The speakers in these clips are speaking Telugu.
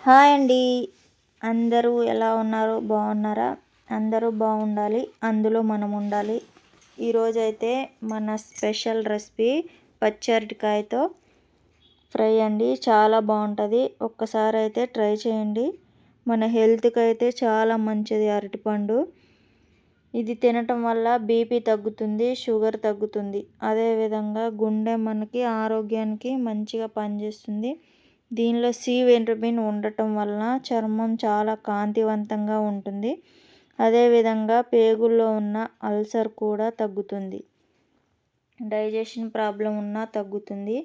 హాయ్ అండి. అందరూ ఎలా ఉన్నారు? బాగున్నారా? అందరూ బాగుండాలి, అందులో మనం ఉండాలి. ఈరోజైతే మన స్పెషల్ రెసిపీ పచ్చరటికాయతో ఫ్రై అండి. చాలా బాగుంటుంది. ఒక్కసారి అయితే ట్రై చేయండి. మన హెల్త్కి అయితే చాలా మంచిది అరటిపండు. ఇది తినటం వల్ల బీపీ తగ్గుతుంది, షుగర్ తగ్గుతుంది. అదేవిధంగా గుండె మనకి ఆరోగ్యానికి మంచిగా పనిచేస్తుంది. దీనిలో సి విటమిన్ ఉండటం వలన చర్మం చాలా కాంతివంతంగా ఉంటుంది. అదేవిధంగా పేగుల్లో ఉన్న అల్సర్ కూడా తగ్గుతుంది. డైజెషన్ ప్రాబ్లం ఉన్నా తగ్గుతుంది.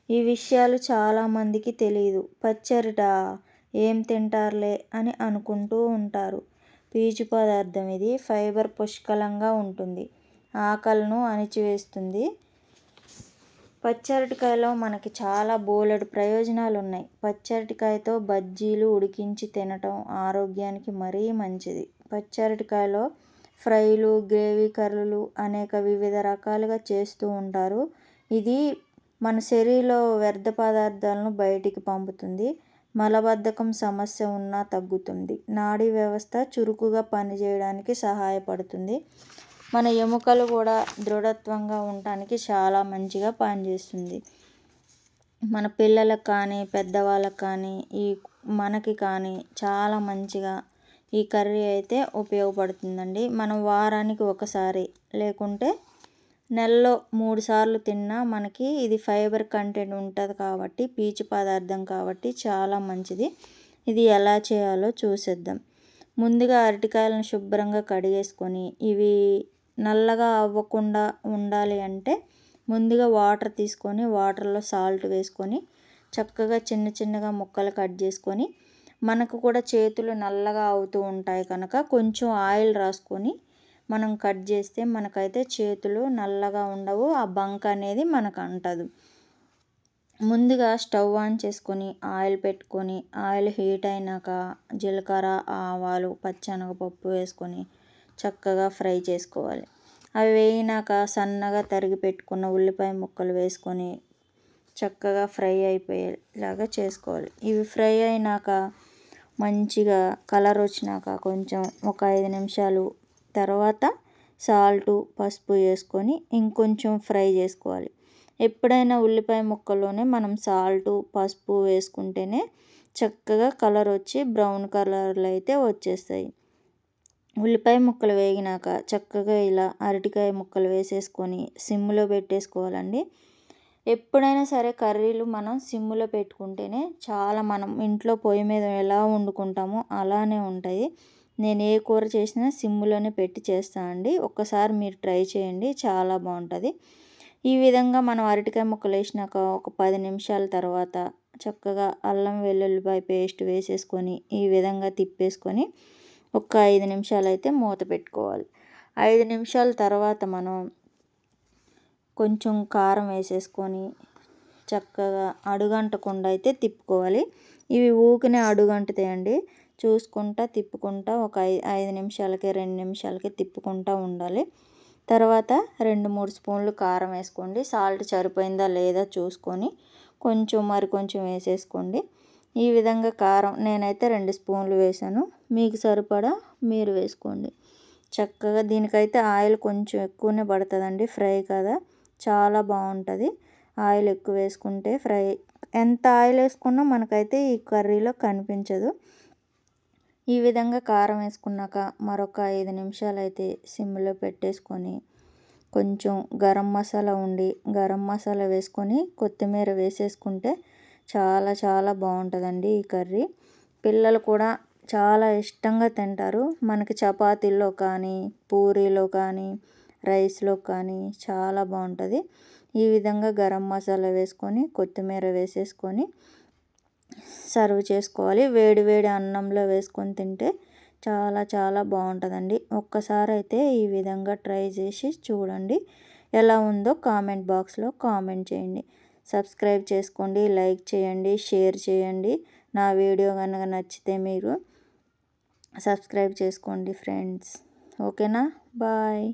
ఈ విషయాలు చాలామందికి తెలియదు. పచ్చరిట ఏం తింటారులే అని అనుకుంటూ ఉంటారు. పీచు పదార్థం ఇది. ఫైబర్ పుష్కలంగా ఉంటుంది. ఆకలిను అణిచివేస్తుంది. పచ్చరటికాయలో మనకి చాలా బోలెడు ప్రయోజనాలు ఉన్నాయి. పచ్చరటికాయతో బజ్జీలు ఉడికించి తినటం ఆరోగ్యానికి మరీ మంచిది. పచ్చరటికాయలో ఫ్రైలు, గ్రేవీ కర్రీలు అనేక వివిధ రకాలుగా చేస్తూ ఉంటారు. ఇది మన శరీరంలో వ్యర్థ పదార్థాలను బయటికి పంపుతుంది. మలబద్ధకం సమస్య ఉన్నా తగ్గుతుంది. నాడీ వ్యవస్థ చురుకుగా పనిచేయడానికి సహాయపడుతుంది. మన ఎముకలు కూడా దృఢత్వంగా ఉండటానికి చాలా మంచిగా పనిచేస్తుంది. మన పిల్లలకు కానీ పెద్దవాళ్ళకి కానీ మనకి కానీ చాలా మంచిగా ఈ కర్రీ అయితే ఉపయోగపడుతుందండి. మనం వారానికి ఒకసారి లేకుంటే నెలలో 3 సార్లు తిన్నా మనకి ఇది ఫైబర్ కంటెంట్ ఉంటుంది కాబట్టి, పీచు పదార్థం కాబట్టి చాలా మంచిది. ఇది ఎలా చేయాలో చూసేద్దాం. ముందుగా అరటికాయలను శుభ్రంగా కడిగేసుకొని ఇవి నల్లగా అవ్వకుండా ఉండాలి అంటే ముందుగా వాటర్ తీసుకొని వాటర్లో సాల్ట్ వేసుకొని చక్కగా చిన్న చిన్నగా ముక్కలు కట్ చేసుకొని, మనకు కూడా చేతులు నల్లగా అవుతూ ఉంటాయి కనుక కొంచెం ఆయిల్ రాసుకొని మనం కట్ చేస్తే మనకైతే చేతులు నల్లగా ఉండవు. ఆ బంక అనేది మనకు అంటదు. ముందుగా స్టవ్ ఆన్ చేసుకొని ఆయిల్ పెట్టుకొని, ఆయిల్ హీట్ అయినాక జీలకర్ర, ఆవాలు, పచ్చెనగపప్పు వేసుకొని చక్కగా ఫ్రై చేసుకోవాలి. అవి వేగినాక సన్నగా తరిగి పెట్టుకున్న ఉల్లిపాయ ముక్కలు వేసుకొని చక్కగా ఫ్రై అయిపోయేలాగా చేసుకోవాలి. ఇవి ఫ్రై అయినాక మంచిగా కలర్ వచ్చినాక కొంచెం ఒక 5 నిమిషాలు తర్వాత సాల్టు, పసుపు వేసుకొని ఇంకొంచెం ఫ్రై చేసుకోవాలి. ఎప్పుడైనా ఉల్లిపాయ ముక్కల్లోనే మనం సాల్టు, పసుపు వేసుకుంటేనే చక్కగా కలర్ వచ్చి బ్రౌన్ కలర్లో అయితే వచ్చేస్తాయి. ఉల్లిపాయ ముక్కలు వేగినాక చక్కగా ఇలా అరటికాయ ముక్కలు వేసేసుకొని సిమ్లో పెట్టేసుకోవాలండి. ఎప్పుడైనా సరే కర్రీలు మనం సిమ్లో పెట్టుకుంటేనే చాలా, మనం ఇంట్లో పొయ్యి మీద ఎలా వండుకుంటామో అలానే ఉంటాయి. నేను ఏ కూర చేసినా సిమ్లోనే పెట్టి చేస్తానండి. ఒక్కసారి మీరు ట్రై చేయండి, చాలా బాగుంటుంది. ఈ విధంగా మనం అరటికాయ ముక్కలు వేసినాక ఒక 10 నిమిషాల తర్వాత చక్కగా అల్లం వెల్లుల్లిపాయ పేస్ట్ వేసేసుకొని ఈ విధంగా తిప్పేసుకొని ఒక 5 నిమిషాలు అయితే మూత పెట్టుకోవాలి. 5 నిమిషాల తర్వాత మనం కొంచెం కారం వేసేసుకొని చక్కగా అడుగంటకుండా అయితే తిప్పుకోవాలి. ఇవి ఊకనే అడుగంటుతాయండి. చూసుకుంటా తిప్పుకుంటా ఒక 5 నిమిషాలకి 2 నిమిషాలకి తిప్పుకుంటూ ఉండాలి. తర్వాత 2-3 స్పూన్లు కారం వేసుకోండి. సాల్ట్ సరిపోయిందా లేదా చూసుకొని కొంచెం వేసేసుకోండి. ఈ విధంగా కారం నేనైతే 2 స్పూన్లు వేసాను. మీకు సరిపడా మీరు వేసుకోండి. చక్కగా దీనికైతే ఆయిల్ కొంచెం ఎక్కువనే పడుతుందండి. ఫ్రై కదా, చాలా బాగుంటుంది. ఆయిల్ ఎక్కువ వేసుకుంటే ఫ్రై ఎంత ఆయిల్ వేసుకున్నా మనకైతే ఈ కర్రీలో కనిపించదు. ఈ విధంగా కారం వేసుకున్నాక మరొక 5 నిమిషాలు అయితే సిమ్లో పెట్టేసుకొని కొంచెం గరం మసాలా వేసుకొని కొత్తిమీర వేసేసుకుంటే చాలా చాలా బాగుంటుందండి ఈ కర్రీ. పిల్లలు కూడా చాలా ఇష్టంగా తింటారు. మనకి చపాతీల్లో కానీ, పూరీలో కానీ, రైస్లో కానీ చాలా బాగుంటుంది. ఈ విధంగా గరం మసాలా వేసుకొని కొత్తిమీర వేసేసుకొని సర్వ్ చేసుకోవాలి. వేడి వేడి అన్నంలో వేసుకొని తింటే చాలా చాలా బాగుంటుందండి. ఒక్కసారి అయితే ఈ విధంగా ట్రై చేసి చూడండి. ఎలా ఉందో కామెంట్ బాక్స్లో కామెంట్ చేయండి. సబ్స్క్రైబ్ చేసుకోండి, లైక్ చేయండి, షేర్ చేయండి. నా వీడియో కనుక నచ్చితే మీరు సబ్స్క్రైబ్ చేసుకోండి ఫ్రెండ్స్. ఓకేనా? బాయ్.